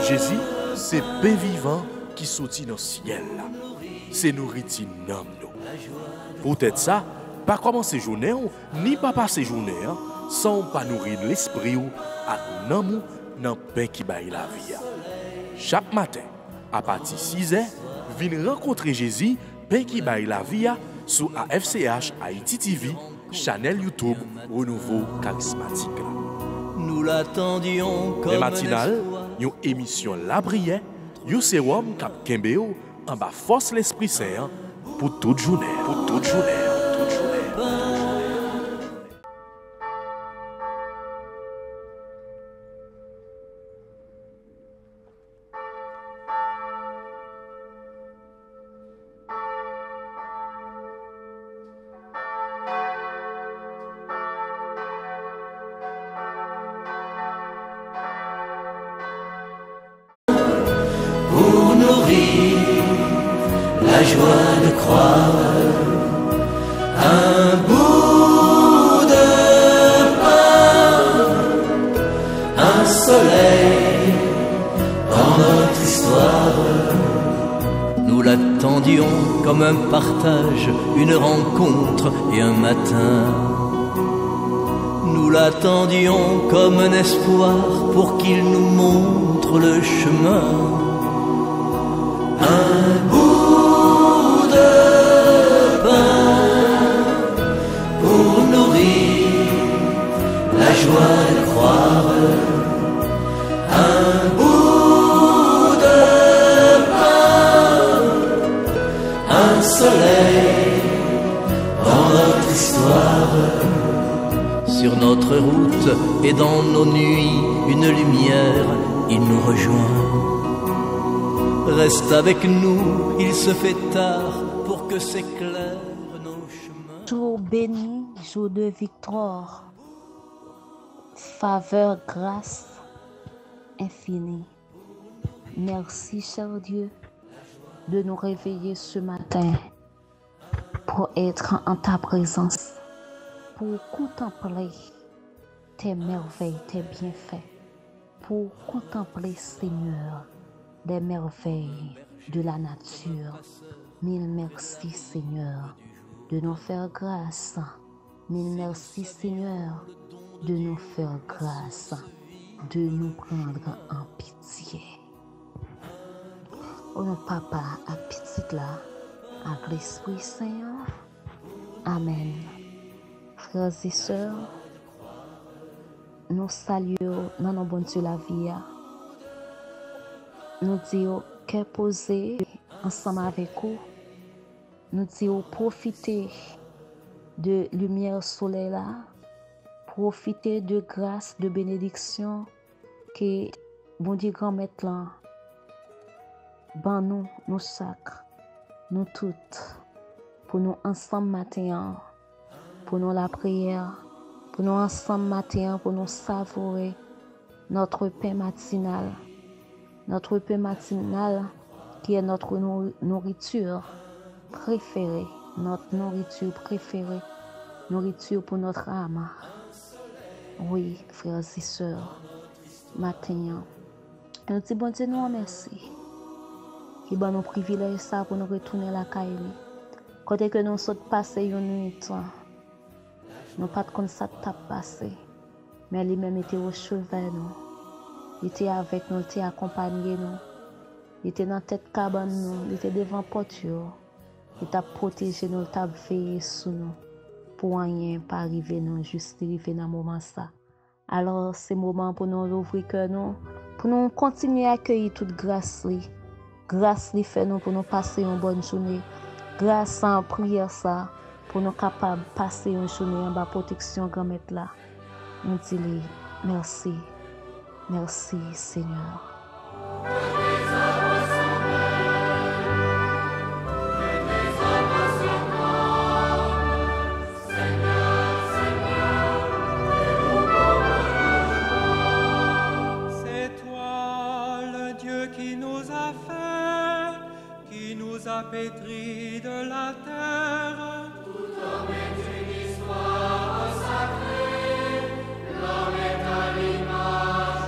Jésus, c'est pain vivant qui sortit dans le ciel. C'est nourriture nam nous. Peut-être ça, pas commencer journée ni pas passer journée sans pas nourrir l'esprit ou à nan dans pain qui baille la vie. Chaque matin, à partir de 6h, venez rencontrer Jésus, pain qui baille la vie sur AFCH Haïti TV, channel YouTube Renouveau Charismatique. Nous l'attendions comme les matinales, une émission La Prière, un sérum cap Kembeo en bas force l'Esprit Saint pour toute journée. Pour toute journée. Toute journée. La joie de croire un bout de pain, un soleil dans notre histoire. Nous l'attendions comme un partage, une rencontre et un matin. Nous l'attendions comme un espoir pour qu'il nous montre le chemin. Un bout de pain pour nourrir la joie de croire. Un bout de pain, un soleil dans notre histoire. Sur notre route et dans nos nuits, une lumière, il nous rejoint. Reste avec nous, il se fait tard pour que s'éclairent nos chemins. Jour béni, jour de victoire, faveur, grâce infinie. Merci, cher Dieu, de nous réveiller ce matin pour être en ta présence, pour contempler tes merveilles, tes bienfaits, pour contempler, Seigneur, des merveilles de la nature. Mille merci, Seigneur, de nous faire grâce. Mille merci, Seigneur, de nous faire grâce, de nous prendre en pitié. Oh non, Papa, à petite là, avec l'Esprit Saint. Amen. Frères et sœurs, nous saluons dans nos bon Dieu la vie. Nous disons que poser ensemble avec vous. Nous disons profiter de lumière soleil là, profiter de grâce, de bénédiction que bon Dieu grand maître là, ban nous, nous chaque, nous toutes, pour nous ensemble matin, pour nous la prière, pour nous ensemble matin, pour nous savourer notre pain matinal. Notre pain matinal qui est notre nourriture préférée, notre nourriture préférée, nourriture pour notre âme. Oui, frères et sœurs, matin, nous disons bon Dieu, nous remercie. Qui va nous privilège ça pour nous retourner à la caille. Quand que nous sommes passés une nuit, nous pas comme ça t'a passé, mais lui-même était au chevet nous. Il était avec nous, il était accompagné nous. Il était dans la tête cabane nous, il était devant porte. Il t'a protégé nous, il t'a veillé sur nous. Pour rien pas arriver nous, juste arriver dans le moment ça. Alors c'est le moment pour nous ouvrir cœur nous, pour nous continuer à accueillir toute grâce li. Grâce li fait nous pour nous passer une bonne journée. Grâce en prière ça, pour nous capables de passer une journée en bas protection grand maître là. Nous disons merci. Merci, Seigneur. C'est toi le Dieu qui nous a fait, qui nous a pétris de la terre. Tout homme est une histoire sacrée, l'homme est à l'image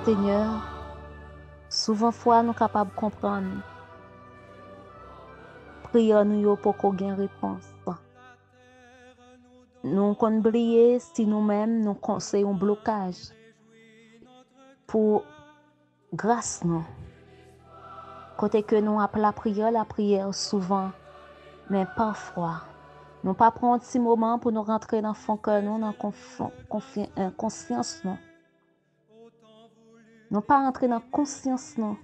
Seigneur, souvent fois nous capables de comprendre. Prière nous yo pour qu'on gagne réponse. Nous qu'on briller si nous-mêmes nous conseillons un blocage pour grâce nous. Côté que nous appelons la prière souvent, mais parfois, nous pas prendre un petit moment pour nous rentrer dans le fond cœur nous, dans la conscience nous. Nous pas rentrer dans la conscience nous,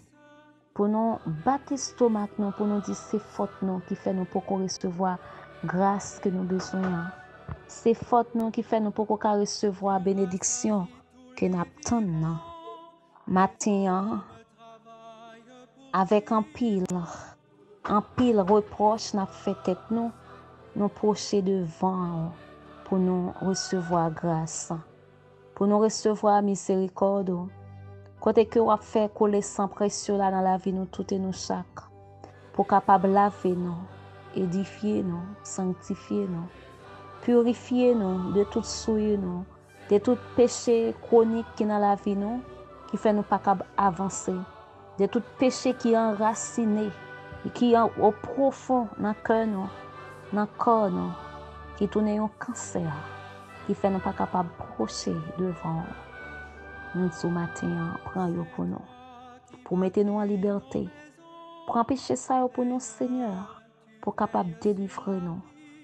pour nous battre l'estomac nous, pour nous dire c'est faute nous qui fait nous pour recevoir grâce que nous besoin. C'est faute nous qui fait nous pour recevoir bénédiction que nous attendons. Matin, avec un pile reproche n'a fait tête nous procher devant pour nous recevoir grâce, pour nous recevoir miséricorde. Côté que on fait coller sans pression là dans la vie nous tout et nous chaque, pour capable laver nous, édifier nous, sanctifier nous, purifier nous de toute souillure nous, de tout péché chronique qui dans la vie nous, qui fait nous pas capable avancer. De tout péché qui est enraciné, qui est au profond dans le cœur, dans le corps, qui tourne un cancer, qui fait nous pas capable de procher devant nous. Ce matin, prends-le pour nous, pour mettre nous en liberté, pour empêcher ça pour nous, Seigneur, pour capable de délivrer nous,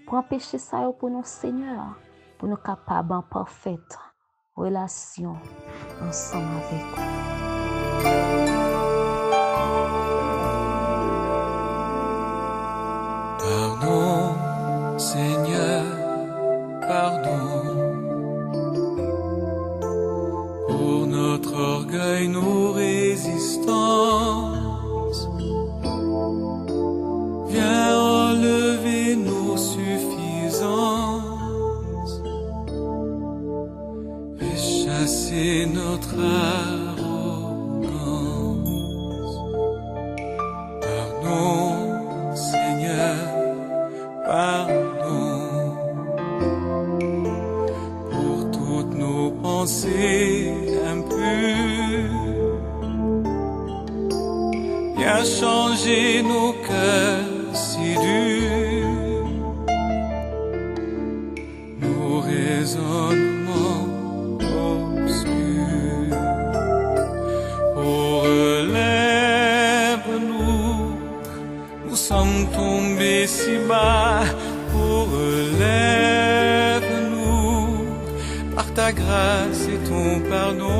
pour empêcher ça pour nous, Seigneur, pour nous capables en parfaite relation ensemble avec vous. Pardon, Seigneur, pardon, pour notre orgueil, nos résistances. Viens enlever nos suffisances et chasser notre arrogance. Pardon, Seigneur, pardon pour toutes nos pensées impures. Viens changer nos cœurs si durs, nos raisonnements obscurs. Oh, relève-nous, nous sommes tombés si bas. Oh, relève-nous par ta grâce et ton pardon.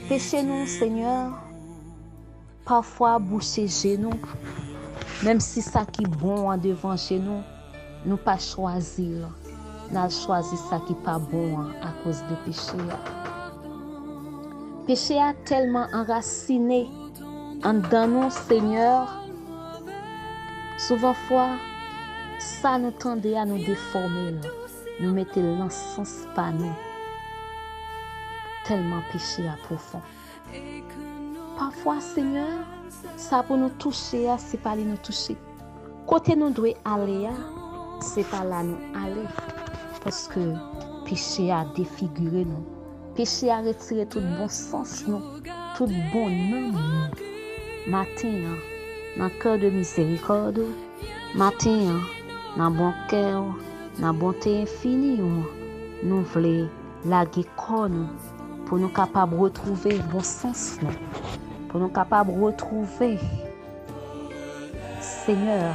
Péchez-nous, Seigneur, parfois boucher genoux, même si ça qui est bon en devant chez nous pas choisir. Nous avons choisi ça qui n'est pas bon à cause de péché. Péché a tellement enraciné en dans nous, Seigneur. Souvent fois, ça nous tendait à nous déformer, nous mettre l'encens par nous. Tellement péché à profond. Parfois, Seigneur, ça pour nous toucher, c'est pas nous toucher. Côté nous doit aller, c'est pas là nous aller. Parce que péché a défiguré nous. Péché a retiré tout bon sens nous, tout bon nom nous. Matin, dans cœur de miséricorde, matin, dans bon cœur, dans bonté infinie, nous voulons laguer corps nous. Pour nous capables de retrouver bon sens, pour nous capables de retrouver, Seigneur,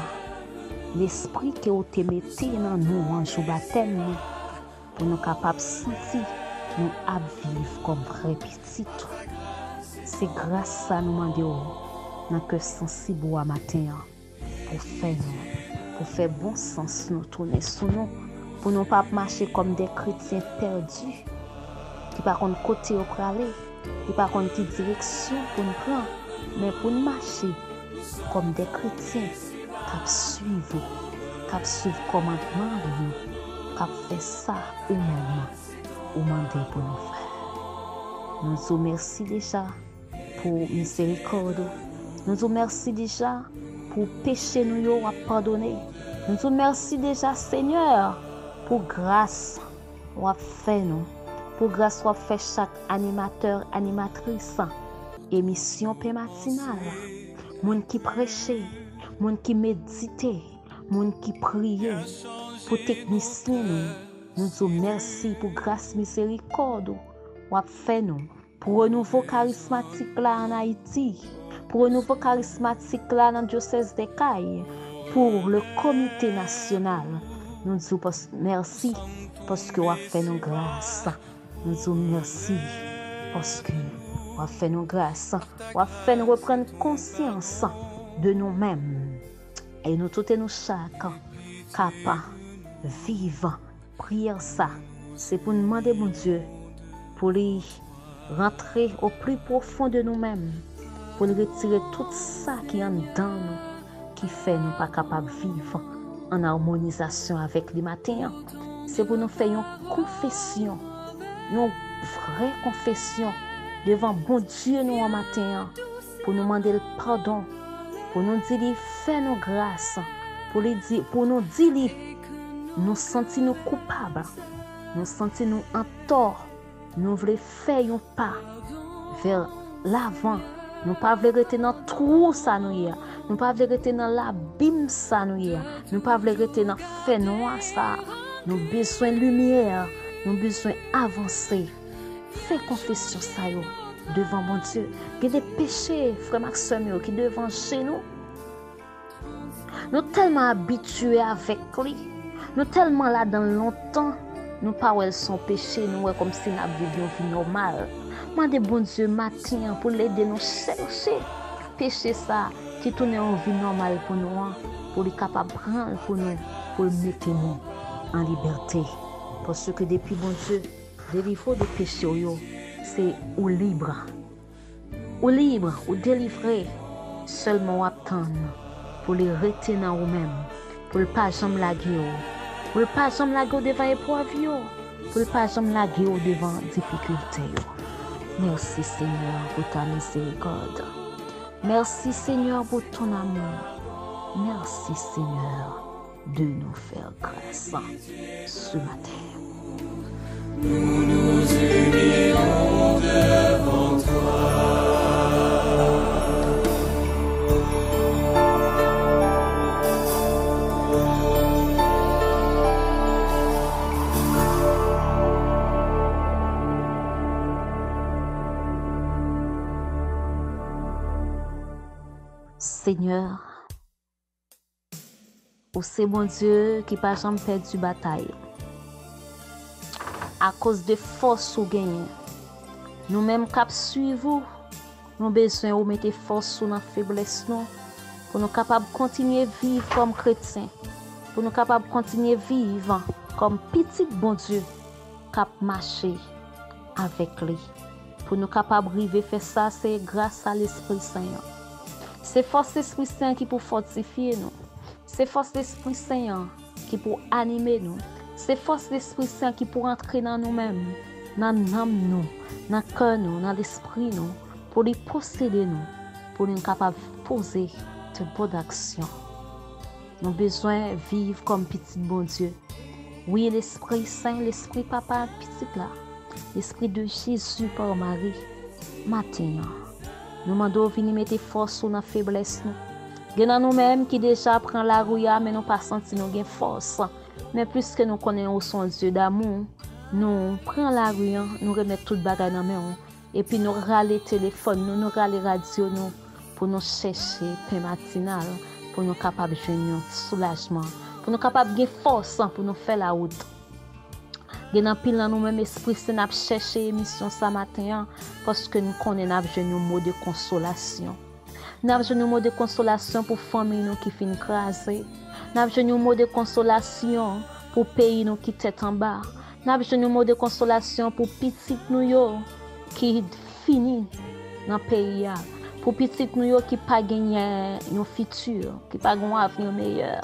l'esprit que vous te mettez dans nous en jour baptême, pour nous capables de sentir nous à vivre comme vrai petit. C'est grâce à nous demandons dans que sensible à matin pour faire bon sens nous tourner sous nous, pour nous pas marcher comme des chrétiens perdus. Qui par contre côté au aller, qui par contre qui direction pour nous prendre, mais pour nous marcher comme des chrétiens qui suivent commandement de nous, qui fait ça humainement, ou mandé pour nous faire. Nous vous remercions déjà pour miséricorde, nous vous remercions déjà pour péché nous à pardonner, nous vous remercions déjà Seigneur pour grâce ou à faire nous. pour grâce soit fait chaque animateur, animatrice, émission paix matinale, moun qui prêchait, moun qui méditait, moun qui priait, pour techniciens nous disons merci pour grâce miséricorde, ou a fait nous, pour renouveau charismatique là en Haïti, pour renouveau charismatique là dans le diocèse des Cayes, pour le comité national. Nous disons merci parce que vous avez fait nos grâces. Nous disons merci parce que vous avez fait nos grâces. Vous avez fait nous reprendre conscience de nous-mêmes. Et nous tous et nous chaque capables, vivants, prier ça. C'est pour nous demander, mon Dieu, pour lui rentrer au plus profond de nous-mêmes, pour nous retirer tout ça qui est en dedans nous, qui fait nous pas capables de vivre en harmonisation avec les matins. C'est pour nous faire une confession, une vraie confession devant bon Dieu nous en matin, pour nous demander le pardon, pour nous dire fais nos grâces, pour nous dire nous sentir nous coupables, nous sentir nous en tort, nous voulons faire un pas vers l'avant. Nous ne pouvons pas rester dans le trou, ça nous y est. Nous ne pouvons pas rester dans l'abîme, ça nous y est. Nous ne pouvons pas rester dans le fait noir, ça. Nous avons besoin de lumière. Nous avons besoin d'avancer. Fais confession, ça, yo, devant mon Dieu. Il y a des péchés, frère Maxime, qui devant chez nous. Nous sommes tellement habitués avec lui. Nous sommes tellement là dans longtemps. Nous ne pouvons pas son péché, nous comme si nous vivions une vie normale. Mandez bon Dieu matin pour l'aider nous chercher péché ça qui tourne en vie normale pour nous, pour les capables de prendre pour nous, pour mettre nous en liberté. Parce que depuis bon Dieu, délivrer de péché, c'est ou libre, ou délivrer seulement attendre pour les retenir en nous-mêmes, pour ne pas jamais laguer, pour ne pas jamais laguer devant épreuve, pour ne pas jamais laguer devant difficulté. Merci Seigneur pour ta miséricorde. Merci Seigneur pour ton amour. Merci Seigneur de nous faire grâce ce matin. Nous nous unirons devant toi. Seigneur, c'est mon Dieu qui n'a jamais perdu bataille. À cause de force ou gain, nous-mêmes qui suivons, nous avons besoin de mettre force sur notre faiblesse pour nous capables de continuer à vivre comme chrétiens, pour nous capables de continuer à vivre comme petit bon Dieu qui marcher avec lui. Pour nous capables de arriver à faire ça, c'est grâce à l'Esprit Saint. C'est force l'Esprit Saint qui peut fortifier nous. C'est force l'Esprit Saint qui peut animer nous. C'est force l'Esprit Saint qui peut entrer dans nous-mêmes, dans l'âme nous, dans le cœur nous, dans l'esprit nous, pour les posséder nous, pour nous capables de poser de bonnes actions. Nous avons besoin de vivre comme petit bon Dieu. Oui, l'Esprit Saint, l'Esprit Papa, petit là, l'Esprit de Jésus par Marie, matin. Nous demandons de venir mettre force sur notre faiblesse. Il y a nous-mêmes qui déjà prend la rouille, mais nous pas senti nous gain force. Mais plus que nous connaissons son Dieu d'amour, nous prenons la rouille, nous remettons tout le bagage dans main et puis nous râler téléphone, nous râler radio nous pour nous chercher pain matinal, pour nous capables de joindre soulagement, pour nous capables de force pour nous faire la route. Il y a pile dans nous-mêmes esprit c'est n'a chercher émission ce matin parce que nous connaissons un mot de consolation. Nous avons un mot de consolation pour famille nous qui finit craser. Nous avons un mot de consolation pour pays nous qui tête en bas. Nous avons un mot de consolation pour petit nous qui finit dans le pays. Pour petit nous qui pas gagné un futur, qui pas un avenir meilleur.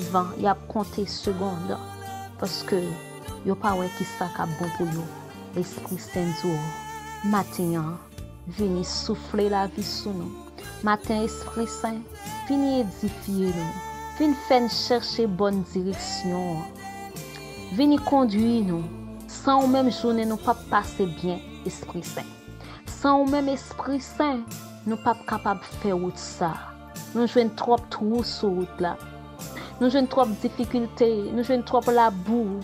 vivant, y a compté seconde parce que yo pas ouais qui ça ka bon pour yo. L'Esprit Saint matin vini souffler la vie sous nous. Matin Esprit Saint vini édifier nous. Vini faire chercher bonne direction. Vini conduire nous. Sans ou même journée nous pas passer bien Esprit Saint. Sans ou même Esprit Saint nous pas capable faire route ça. Nous jouons trop trous sur route là. Nous jouons trop difficultés, nous jouons trop la boue.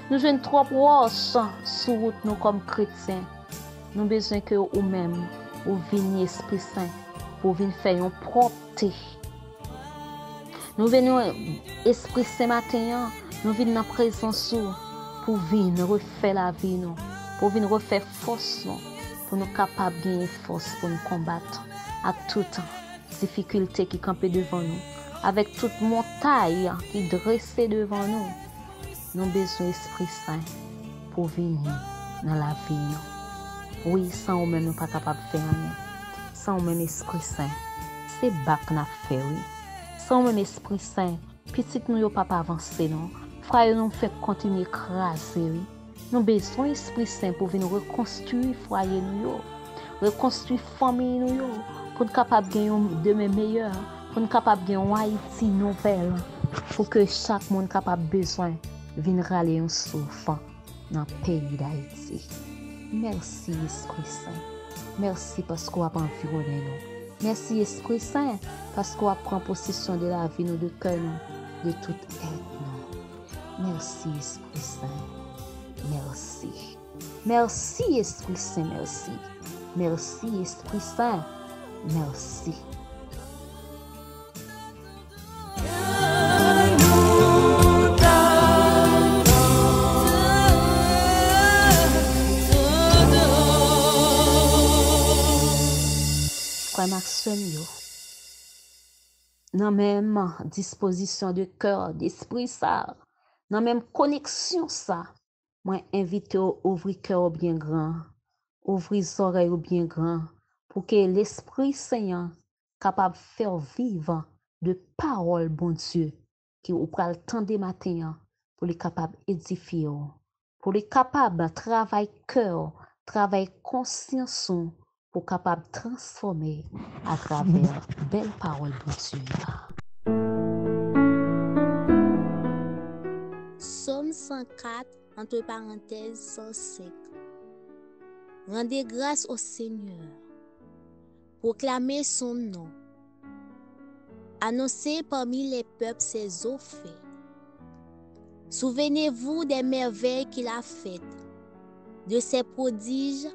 Nous jouons trop roches sur route nous comme chrétiens. Nous besoin que ou même ou venir Esprit Saint pour venir faire une propreté. Nous venons Esprit Saint matin, nous venons dans présence pour venir refaire la vie nous, pour venir refaire force nous, pour nous capables de gagner force pour nous combattre à toute difficulté qui campe devant nous, avec toute montagne qui dresse devant nous. Nous avons besoin d'Esprit Saint pour venir dans la vie. Oui, sans ou même nous pas capable de faire rien. Sans ou même Esprit Saint, c'est bac n'a fait oui. Sans ou même Esprit Saint, petit nous yo pas avancer non. Frère nous fait continuer écraser oui. Nous avons besoin d'Esprit Saint pour venir reconstruire foyer nous yo, reconstruire famille nous yo, pour nous capable gagner demain meilleur, pour nous capable gagner un Haïti nouvelle, pour que chaque monde capable besoin venir râler un souffle dans le pays d'Haïti. Merci Esprit Saint. Merci parce qu'on a environné nous. Merci Esprit Saint parce qu'on prend possession de la vie nous, de cœur nous, de toute aide nous. Merci Esprit Saint. Merci. Merci Esprit Saint, merci. Merci Esprit Saint. Merci. Frère Maxime, dans même disposition de cœur, d'esprit ça, dans même connexion ça, moi invite à ouvrir cœur bien grand, ouvrir oreilles bien grand, pour que l'Esprit Saint capable de faire vivre de paroles, bon Dieu, qui ou pral le temps des matins, pour les capable d'édifier, pour les capable de travailler cœur, travailler conscience, pour capable de transformer à travers belles paroles, bon Dieu. Psaume 104, entre parenthèses 105. Rendez grâce au Seigneur. Proclamez son nom. Annoncez parmi les peuples ses eaux faits. Souvenez-vous des merveilles qu'il a faites, de ses prodiges,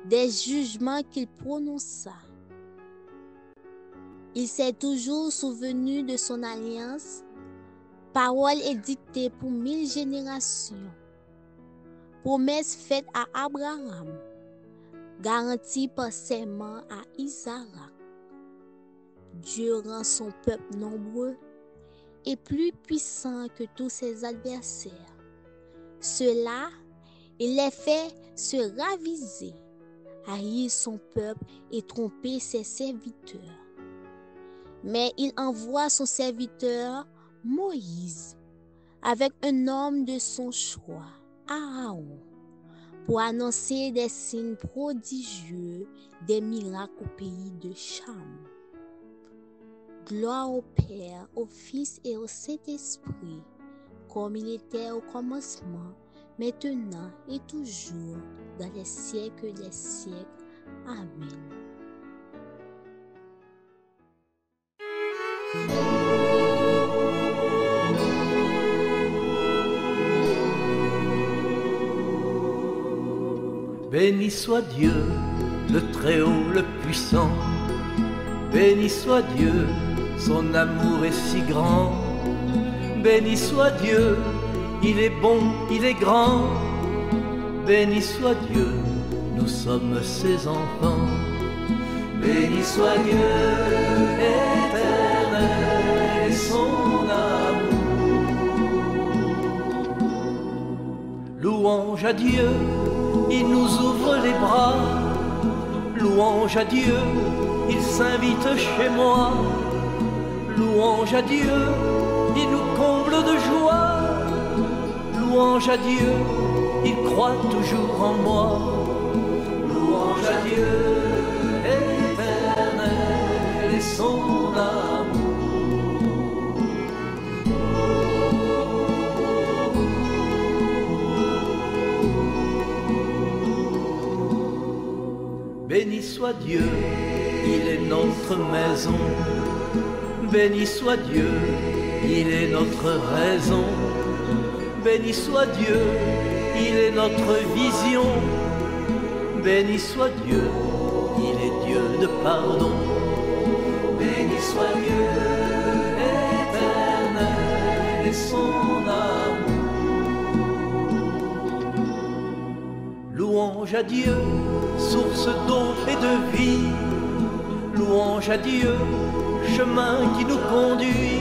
des jugements qu'il prononça. Il s'est toujours souvenu de son alliance, parole édictée pour 1000 générations, promesse faite à Abraham, garantie par serment à Isaac. Dieu rend son peuple nombreux et plus puissant que tous ses adversaires. Cela, il les fait se raviser, haïr son peuple et tromper ses serviteurs. Mais il envoie son serviteur Moïse avec un homme de son choix, Aaron, pour annoncer des signes prodigieux, des miracles au pays de Cham. Gloire au Père, au Fils et au Saint-Esprit, comme il était au commencement, maintenant et toujours, dans les siècles des siècles. Amen. Béni soit Dieu, le Très-Haut, le Puissant. Béni soit Dieu, son amour est si grand. Béni soit Dieu, il est bon, il est grand. Béni soit Dieu, nous sommes ses enfants. Béni soit Dieu, éternel, et son amour. Louange à Dieu, il nous ouvre les bras. Louange à Dieu, il s'invite chez moi. Louange à Dieu, il nous conduit de joie. Louange à Dieu, il croit toujours en moi. Louange à Dieu, éternel est son amour. Béni soit Dieu, il est notre maison. Béni soit Dieu, il est notre raison. Béni soit Dieu, il est notre vision. Béni soit Dieu, il est Dieu de pardon. Béni soit Dieu, éternel est son amour. Louange à Dieu, source d'eau et de vie. Louange à Dieu, chemin qui nous conduit.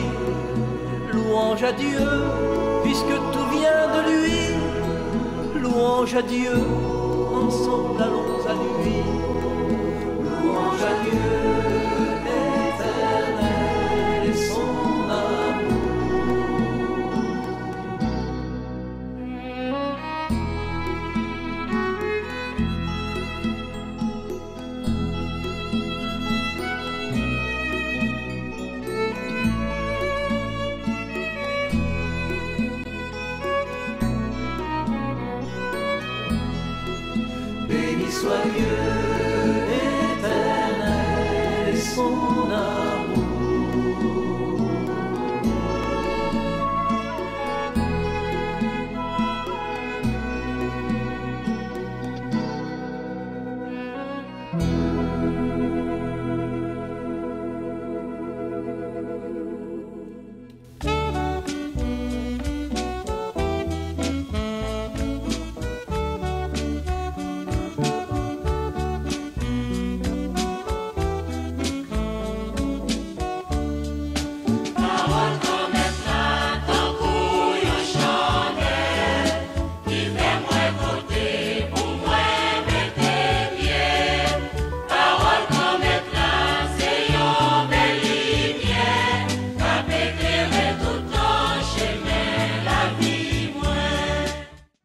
Louange à Dieu, puisque tout vient de lui. Louange à Dieu, ensemble allons à lui. Louange à Dieu, éternel est son amour. Béni soit Dieu, éternel est son amour.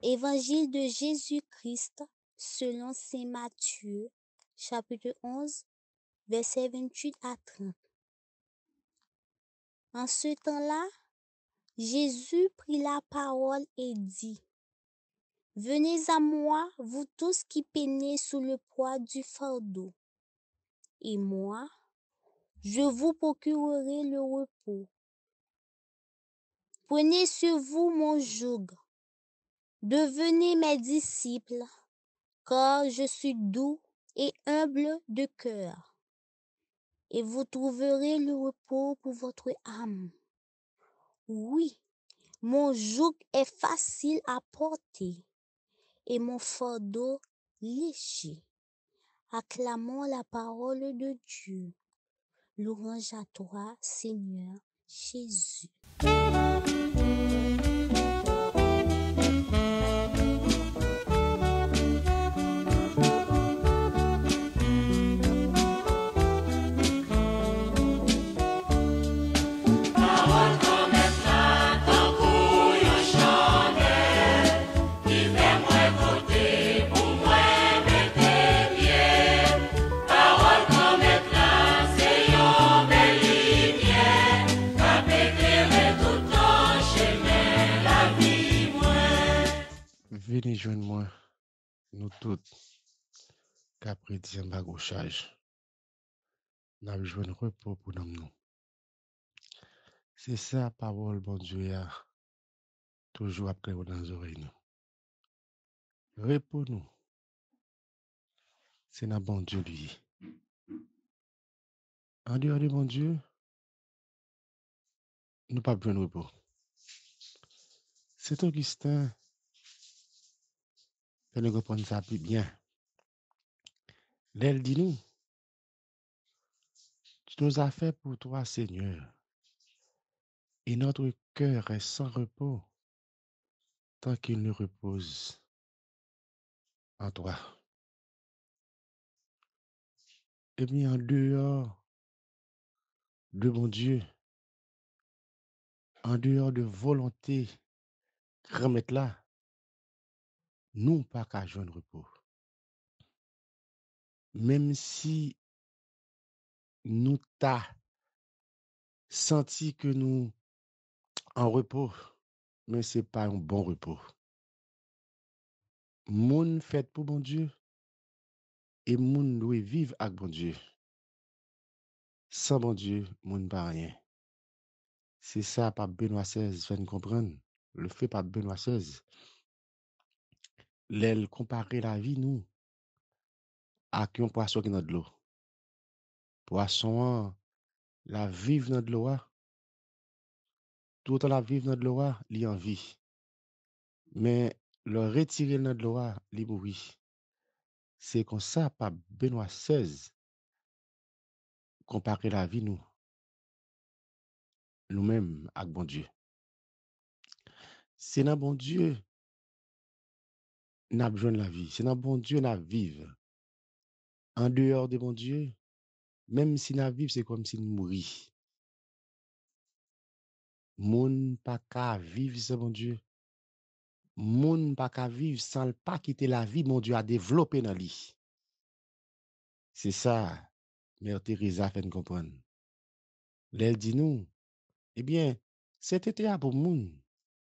Évangile de Jésus-Christ selon saint Matthieu, chapitre 11, versets 28 à 30. En ce temps-là, Jésus prit la parole et dit: Venez à moi, vous tous qui peinez sous le poids du fardeau, et moi, je vous procurerai le repos. Prenez sur vous mon joug, devenez mes disciples, car je suis doux et humble de cœur, et vous trouverez le repos pour votre âme. Oui, mon joug est facile à porter, et mon fardeau léger. Acclamons la parole de Dieu. Louange à toi, Seigneur Jésus. Venez joindre moi, nous toutes, qu'après dire ma gauchage, n'a besoin de repos pour nous. C'est ça, parole, bon Dieu, toujours après dans les oreilles. Repos nous, c'est dans bon Dieu lui. En dehors de bon Dieu, nous pas besoin de repos. C'est Augustin, que nous comprenons ça plus bien. L'elle dit nous, tu nous as fait pour toi, Seigneur, et notre cœur est sans repos tant qu'il ne repose en toi. Eh bien, en dehors de mon Dieu, en dehors de volonté, remettre là, nous pas qu'à joindre repos. Même si nous t'a senti que nous en repos, mais c'est pas un bon repos. Moun fait pour bon Dieu et moun doit vivre avec bon Dieu. Sans bon Dieu, moun pas rien. C'est ça, Pape Benoît XVI fait nous comprendre. Le fait Pape Benoît XVI, l'aile comparer la vie nous à un poisson qui est dans de l'eau. Poisson, la vive dans de l'eau, tout le temps la vive dans de l'eau, il en vie. Mais le retirer dans de l'eau, il mourit. C'est comme ça, Pape Benoît XVI, comparer la vie nous-mêmes avec bon Dieu. C'est dans bon Dieu n'a besoin de la vie. C'est dans bon Dieu n'a vivre. En dehors de bon Dieu, même si n'a vivre, c'est comme si nous mourit. Moun pas qu'à vivre sans bon Dieu. Moun pas qu'à vivre sans pas quitter la vie, mon Dieu a développé dans lui. C'est ça, Mère Teresa fait nous comprendre. Elle dit nous, eh bien, cet été pour moun,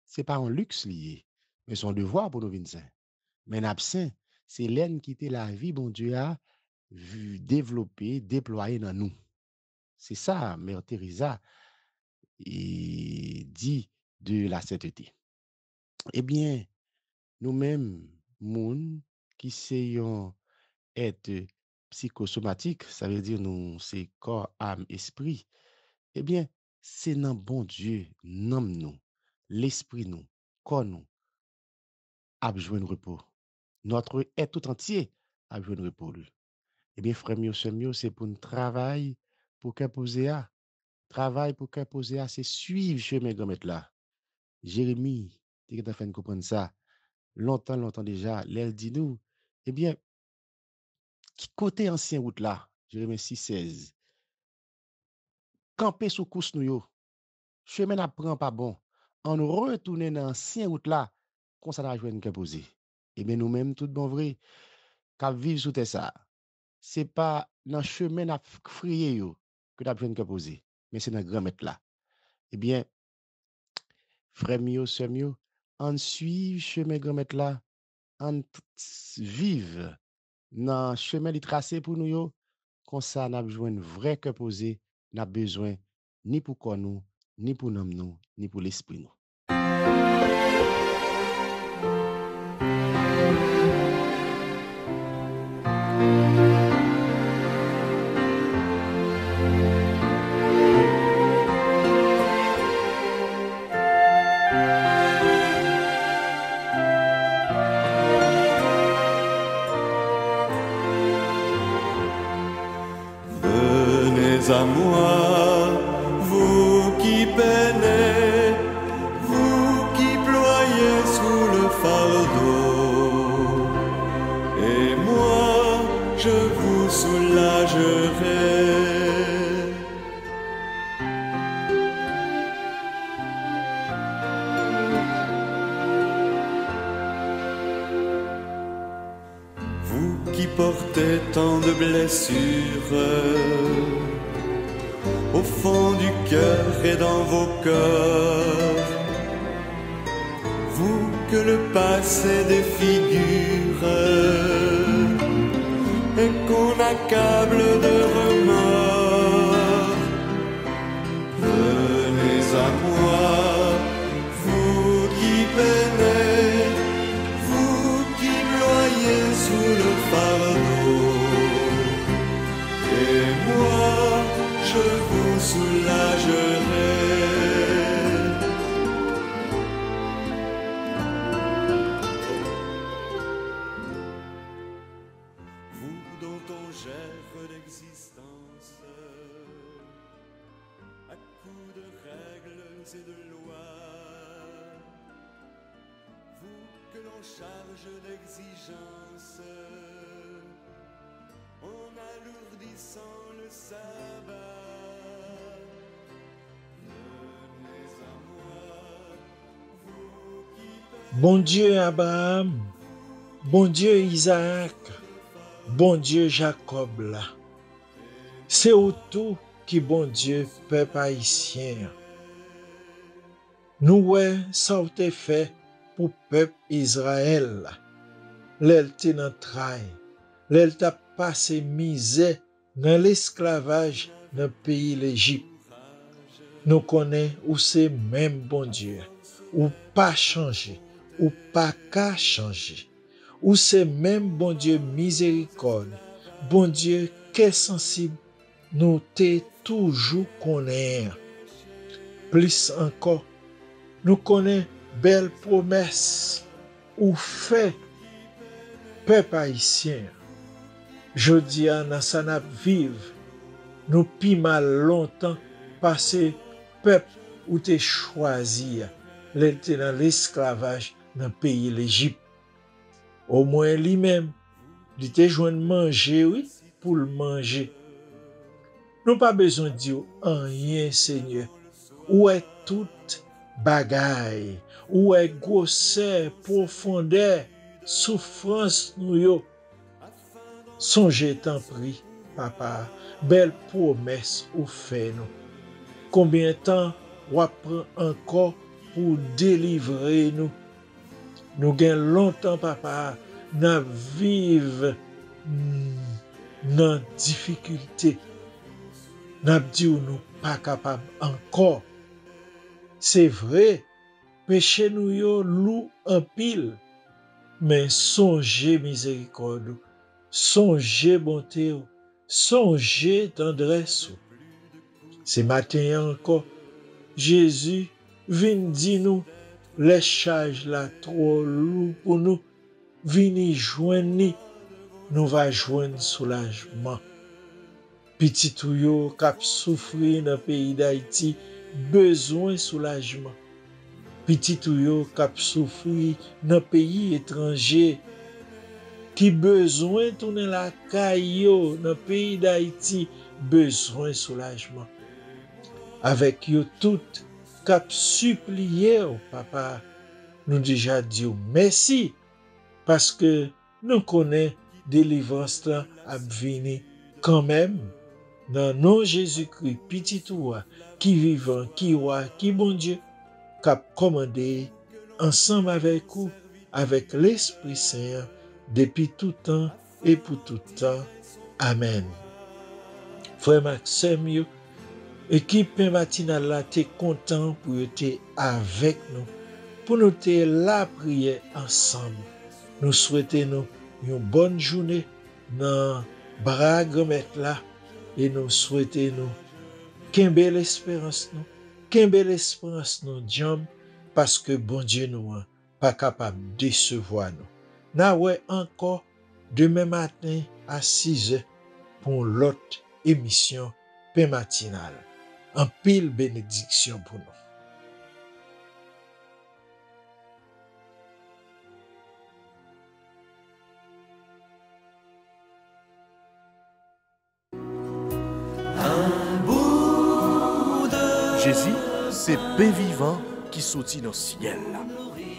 c'est pas un luxe lié, mais son devoir pour nous vingt. Mais l'absent, c'est l'aine qui était la vie, bon Dieu a vu développer, déployer dans nous. C'est ça, Mère Teresa dit de la sainteté. Eh bien, nous-mêmes, moun, qui sayons être psychosomatique, ça veut dire nous, c'est corps, âme, esprit. Eh bien, c'est dans bon Dieu, nomme nous, l'esprit nous, corps nous, a besoin de repos. Notre être tout entier a besoin de repos. Eh bien, frère mio, sœur mio, c'est pour un travail pour qu'un posé à. Travail pour qu'un posé à, c'est suivre chemin grand là. Jérémie, tu as fait comprendre ça. Longtemps déjà, l'elle dit nous, eh bien, qui côté ancien route là, Jérémie 6,16, camper sous course nous yo, chemin n'apprend pas bon, on retourne dans ancien route là, qu'on ça n'a joué qu'à poser. Eh bien, nous-mêmes, tout bon vrai, qu'à vivre sous ça, c'est pas dans chemin n'a frié yo, que t'as joué qu'à poser, mais c'est dans grand maître là. Eh bien, frère mio, sœur mio, on suit chemin grand maître là, on vive dans chemin li tracé pour nous yo, comme ça n'a besoin de vrai que poser, n'a besoin ni pour corps nous, ni pour nom nous, ni pour l'esprit nous. À moi, vous qui peinez, vous qui ployez sous le fardeau, et moi je vous soulagerai. Vous qui portez tant de blessures au fond du cœur et dans vos corps, vous que le passé défigure et qu'on accable de remords, venez à moi, vous qui peinez, vous qui ployez sous le fardeau, et moi je vous soulagerai. Vous dont on gère l'existence à coups de règles et de lois, vous que l'on charge d'exigences en alourdissant le sabbat. Venez à moi. Bon Dieu Abraham, bon Dieu Isaac, bon Dieu Jacob là. C'est autour qui bon Dieu peuple haïtien. Nous ouais ça ou te fait pour peuple Israël là. L'el te nan trahi, l'el t'a passé misère dans l'esclavage dans le pays l'Égypte. Nous connaissons où c'est même bon Dieu, ou pas changer, ou pas qu'à changer. Ou c'est même bon Dieu miséricorde, bon Dieu qu'est sensible, nous te toujours connaît. Plus encore, nous connaissons belle promesse ou fait peuple haïtien. Jodi a nan sa nap vive, nous pi mal longtemps passé peuple ou te choisi, l'été dans l'esclavage dans le pays l'Égypte. Au moins lui-même, il te joint manger, oui, pour le manger. Nous pas besoin de dire rien, Seigneur. Où est toute bagaille, où est grosseur, profondeur, souffrance nous yo. Songez tant pris, papa, belle promesse ou fait nous. Combien de temps ou prend encore pour délivrer nous? Nous gagnons longtemps, papa, nous vivre dans difficulté. Nous disons nous pas capables encore. C'est vrai, péché nous yo loup en pile, mais songez miséricorde, songez bonté, songez tendresse. Ce matin encore, Jésus vient dire nous, les charges là trop lourdes pour nous, vini joindre, nous va joindre soulagement. Petit ou yo k'ap souffrir dans le pays d'Haïti, besoin soulagement. Petit ou yo k'ap souffrir dans le pays étranger, qui besoin tourner la caillou dans le pays d'Haïti, besoin soulagement. Avec yo tout k'ap supplié au papa, nous déjà dit merci parce que nous connaissons délivrance là à venir quand même. Dans nom Jésus-Christ, petit toi, qui vivant, qui roi, qui bon Dieu, cap commandé ensemble avec vous, avec l'Esprit Saint, depuis tout temps et pour tout temps. Amen. Frère Maxime, équipe matinale là, t'es content pour être avec nous, pour nous te la prière ensemble. Nous souhaitons une bonne journée dans bras grand-mère là. Et nous souhaitons qu'une belle espérance nous, Diam, parce que bon Dieu nous pas capable de décevoir nous. Na ouais encore demain matin à 6h pour l'autre émission Paix matinale. En pile bénédiction pour nous. Jésus, c'est pain vivant qui sortit dans le ciel.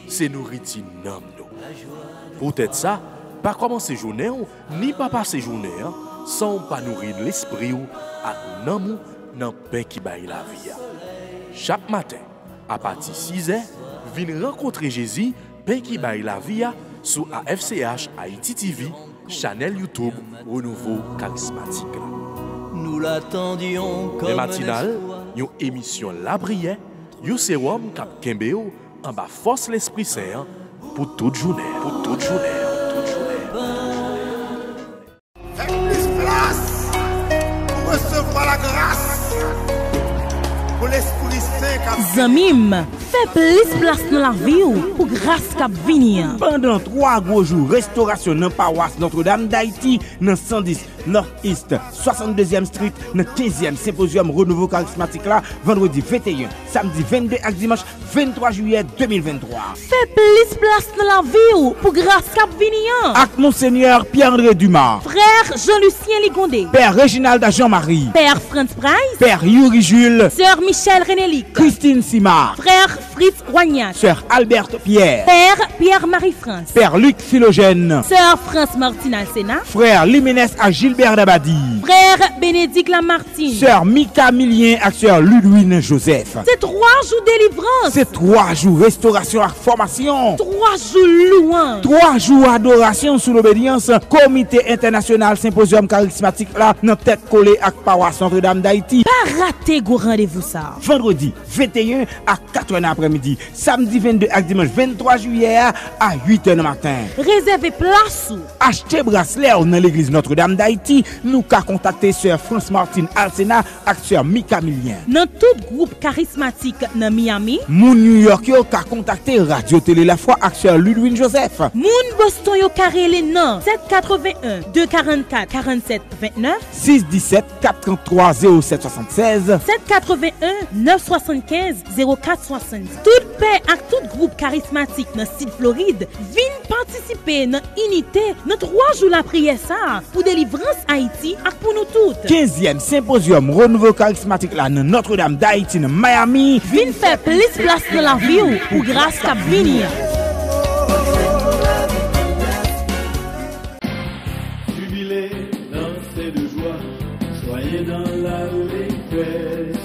C'est nourriture dans nous. Peut-être ça, pas commencer journée ni pas passer journée sans pas nourrir l'esprit ou à l'amour dans le pain qui baille la vie. Chaque matin, à partir de 6h, venez rencontrer Jésus, pain qui baille la vie sur AFCH Haïti TV, channel YouTube Renouveau Charismatique. Nous l'attendions comme les matinales, une émission la prière, un sérum cap kembeo en bas force l'Esprit Saint pour toute journée, pour toute journée, toute journée. Faites plus place pour recevoir la grâce pour l'Esprit Saint. Zamim, fais plus place dans la vie pour grâce cap venir. Pendant 3 gros jours, restauration dans paroisse Notre-Dame d'Haïti, dans 110 North-East 62e Street, dans 15e Symposium Renouveau Charismatique là, vendredi 21, samedi 22 et dimanche 23 juillet 2023. Fais plus place dans la vie pour grâce cap venir. Avec Monseigneur Pierre-André Dumas, Frère Jean-Lucien Ligondé, Père Réginald Jean-Marie, Père Franz Price, Père Yuri Jules, Sœur Michel Renélic, Christine Simard, Frère Fritz Wagnac, Sœur Alberte Pierre, Père Pierre-Marie-France, Père Luc Philogène, Sœur France Martine Alcena, Frère Liménès à Gilbert Dabadi, Frère Bénédicte Lamartine, Sœur Mika Milien à Sœur Ludwine Joseph. C'est 3 jours délivrance. C'est 3 jours restauration et formation. 3 jours louange. 3 jours adoration sous l'obédience. Comité international symposium charismatique là, dans tête collée avec paroisse Notre-Dame d'Haïti. Pas rater go rendez-vous ça. Vendredi 21 à 4h l'après-midi. Samedi 22 à dimanche 23 juillet à 8h du matin. Réservez place. Achetez bracelet dans l'église Notre-Dame d'Haïti. Nous qu'à contacter Sœur France Martine Alcena et Sœur Mika Milien. Dans tout groupe charismatique dans Miami. Moun New York yo qu'à contacter Radio Télé La Foi et Sœur Ludwine Joseph. Moun Boston yo carré non 781 244 47 29 617 433 0776 781 975 04 70. Toute paix ak tout groupe charismatique dans sud Floride vin participer dans unité dans 3 jours la prière ça pour délivrance Haïti ak pour nous toutes. 15e symposium renouveau charismatique là dans Notre-Dame d'Haïti dans Miami. Vin faire plus place dans la vie pour grâce cap venir. Jubilez, dansez de joie, soyez dans l'allégresse.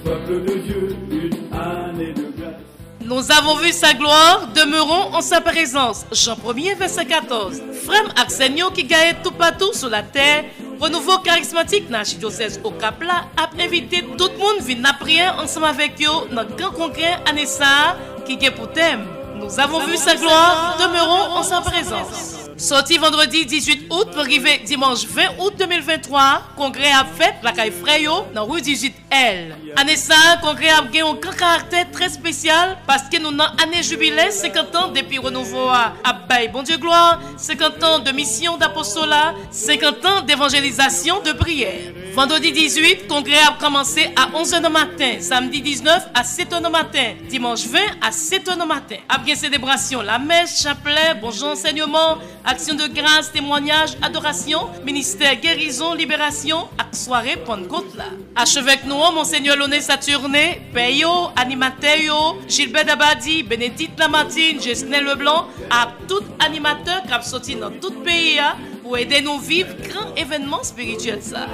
Peuple de Dieu, une année de grâce. Nous avons vu sa gloire, demeurons en sa présence. Jean 1er, verset 14. Frère Aksenio qui gagne tout partout sur la terre, renouveau charismatique dans l'archidiocèse au Cap-là, a invité tout le monde à venir prier ensemble avec eux dans le grand congrès Anessa qui est pour thème. Nous avons vu sa gloire, demeurons en sa présence. Sorti vendredi 18 août pour arriver dimanche 20 août 2023, congrès a fait la caille Freyo dans rue 18L. Anessa, congrès a gagné un grand caractère très spécial parce que nous avons année jubilé 50 ans depuis renouveau à Baye Bon Dieu Gloire, 50 ans de mission d'apostolat, 50 ans d'évangélisation de prière. Vendredi 18, congrès a commencé à 11h du matin, samedi 19 à 7h du matin, dimanche 20 à 7h du matin. Après célébration, la messe, chapelet, bonjour enseignement, action de grâce, témoignage, adoration, ministère, guérison, libération, à soirée Pentecôte là. Archevêque nous, Monseigneur Loné Saturné, Peyo, animateur, Gilbert Dabadi, Bénédicte Lamartine, Jesnel Leblanc, à tout animateur qui a sorti dans tout le pays pour aider nous vivre grand événement spirituel ça.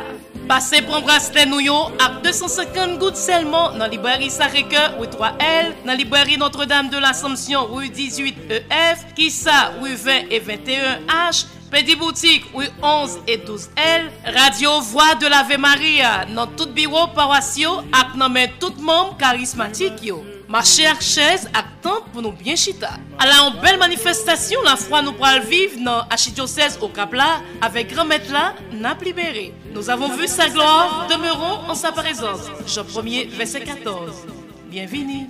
Passez pour un bracelet nouillon à 250 gouttes seulement dans la librairie Sacré-Cœur, rue 3L, dans la librairie Notre-Dame de l'Assomption, rue 18EF, Kissa, rue 20 et 21H, Petit Boutique, rue 11 et 12L, Radio Voix de l'Ave Maria, dans tout bureau paroissial, et dans tout membre charismatique yo. Ma chère chaise attend pour nous bien chita. Alors, une belle manifestation, la foi nous pourra vivre dans l'archidiocèse au Cap-là, avec grand maître là, n'a libéré. Nous avons vu sa gloire, demeurons en sa présence. Jean 1er, verset 14. Bienvenue.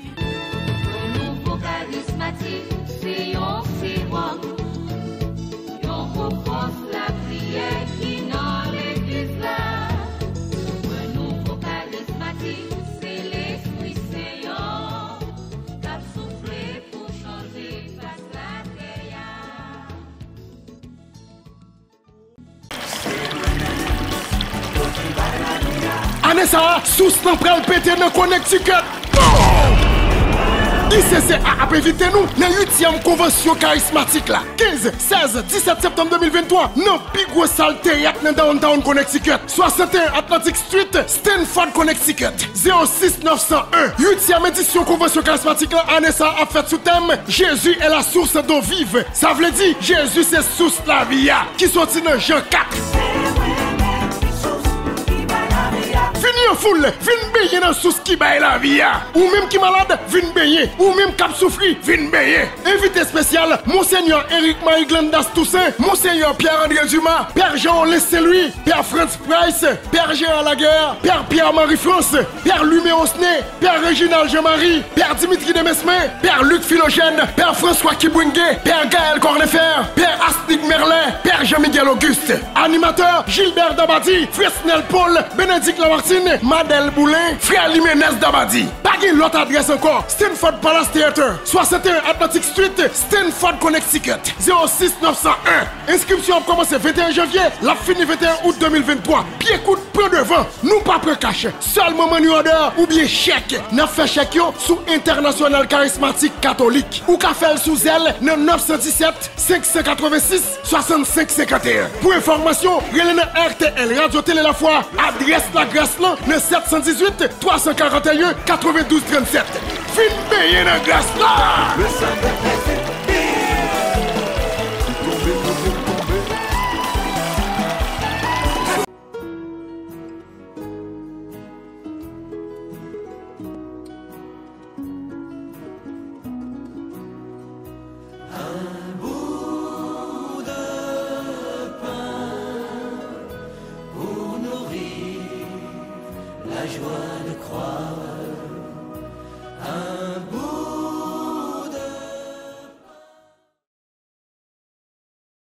Renouveau charismatique, c'est un siroc. On propose la prière qui dans l'église là. Renouveau charismatique, c'est l'Esprit Saint qui a soufflé pour changer face la terre. Anessa, sous nan pral pété nan Connecticut. ICC a invité nous dans la 8e convention charismatique là. 15, 16, 17 septembre 2023. Non, plus gros salle théâtre dans downtown Connecticut. 61 Atlantic Street, Stanford, Connecticut. 06 901. 8e édition convention charismatique là. Anessa a fait sous thème Jésus est la source d'eau vive. Ça veut dire Jésus c'est source la vie qui sorti dans Jean 4. Vini en foule, vin baigner dans sous qui baille la vie. Ou même qui malade, vin baigner. Ou même qui a souffri, vin baigner. Invité spécial, Monseigneur Eric Marie Glandas Toussaint, Monseigneur Pierre-André Dumas, Père Jean Lesté-Louis, Père Franz Price, Père Gérard Laguerre, Père Pierre-Marie France, Père Lumé Osné, Père Réginald Jean-Marie, Père Dimitri Demesmin, Père Luc Philogène, Père François Kibouingue, Père Gaël Cornefer, Père Astrid Merlin, Père Jean-Miguel Auguste. Animateur Gilbert Dabadi, Fresnel Paul, Bénédicte Lamartine, bien Madel Boulin, frère Limenez Dabadi. Pas gain l'autre adresse encore. Stanford Palace Theater, 61 Atlantic Street, Stanford, Connecticut, 06 901. Inscription a commencé 21 janvier, la fini 21 août 2023. Pied coup de prend devant, nous pas prend cash. Seulement money order ou bien chèque. N'a fait chèque yo sous International Charismatique Catholique. Ou ka fait sous elle dans 917 586 65 51. Pour information, relais RTL Radio Télé La Foi, adresse la grâce là, dans 718 341 92 37. Fin payé dans grâce là. La joie de croire, un